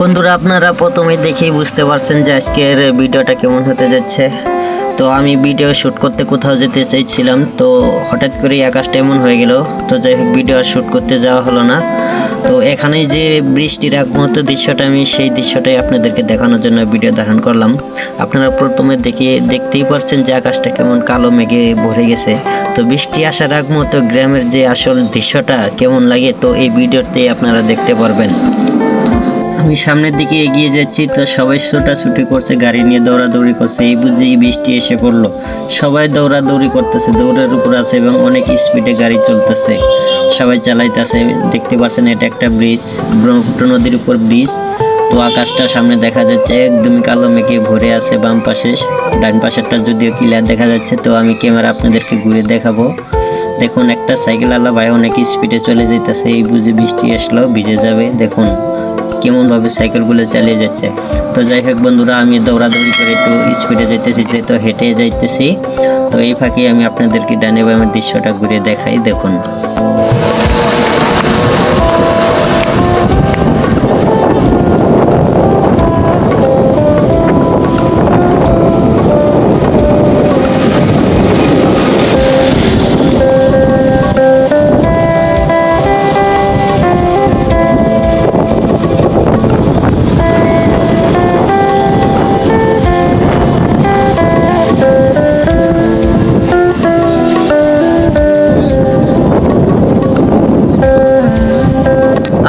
বন্ধুরা, আপনারা প্রথমে দেখেই বুঝতে পারছেন যে আজকের ভিডিওটা কেমন হতে যাচ্ছে। তো আমি ভিডিও শ্যুট করতে কোথাও যেতে চাইছিলাম, তো হঠাৎ করে আকাশটা এমন হয়ে গেল। তো যাই হোক, ভিডিও আর শ্যুট করতে যাওয়া হলো না। তো এখানে যে বৃষ্টির এক মুহূর্ত দৃশ্যটা, আমি সেই দৃশ্যটাই আপনাদেরকে দেখানোর জন্য ভিডিও ধারণ করলাম। আপনারা প্রথমে দেখতেই পারছেন যে আকাশটা কেমন কালো মেঘে ভরে গেছে। তো বৃষ্টি আসার আগ মুহূর্ত গ্রামের যে আসল দৃশ্যটা কেমন লাগে, তো এই ভিডিওতে আপনারা দেখতে পারবেন। আমি সামনের দিকে এগিয়ে যাচ্ছি, তো সবাই ছোটাছুটি করছে, গাড়ি নিয়ে দৌড়াদৌড়ি করছে। এই বুঝেই বৃষ্টি এসে পড়লো। সবাই দৌড়াদৌড়ি করতেছে, দৌড়ের উপর আছে এবং অনেক স্পিডে গাড়ি চলতেছে, সবাই চালাইতেছে। দেখতে পাচ্ছেন এটা একটা ব্রিজ, ব্রহ্মপুত্র নদীর উপর ব্রিজ। তো আকাশটা সামনে দেখা যাচ্ছে একদমই কালো মেঘে ভরে আছে। বাম পাশে, ডান পাশেরটা যদিও ক্লিয়ার দেখা যাচ্ছে। তো আমি ক্যামেরা আপনাদেরকে ঘুরে দেখাবো। দেখুন, একটা সাইকেল আলা ভাই অনেক স্পিডে চলে যেতেছে। এই বুঝে বৃষ্টি আসলো, ভিজে যাবে। দেখুন কেমনভাবে সাইকেলগুলো চালিয়ে যাচ্ছে। তো যাই হোক বন্ধুরা, আমি দৌড়াদৌড়ি করে একটু স্পিডে যাইতেছি, যেহেতু হেঁটে যাইতেছি। তো এই ফাঁকে আমি আপনাদেরকে ডানে বামের দৃশ্যটা ঘুরে দেখাই। দেখুন,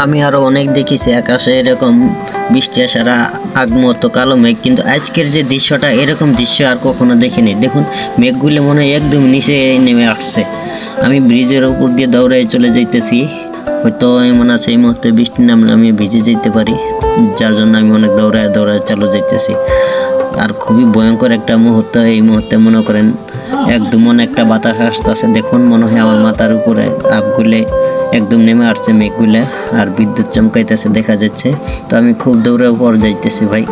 আমি আরো অনেক দেখেছি আকাশে এরকম বৃষ্টি আসার আগ মুহূর্ত কালো মেঘ, কিন্তু আজকের যে দৃশ্যটা, এরকম দৃশ্য আর কখনো দেখিনি। দেখুন, মেঘগুলো মনে হয় একদম নিচে নেমে আসছে। আমি ব্রিজের উপর দিয়ে দৌড়াই চলে যাইতেছি। হয়তো এমন আছে এই মুহূর্তে বৃষ্টি নামলে আমি ভিজে যেতে পারি, যার জন্য আমি অনেক দৌড়ায় চালু যাইতেছি। আর খুবই ভয়ঙ্কর একটা মুহূর্ত। এই মুহূর্তে মনে করেন একদম একটা বাতাস আসতেছে। দেখুন, মনে হয় আমার মাথার উপরে আপগুলে একদম নেমে আসছে মেঘগুলা, আর বিদ্যুৎ চমকাইতেছে দেখা যাচ্ছে। তো আমি খুব দৌড়ে উপর যাইতেছি ভাই।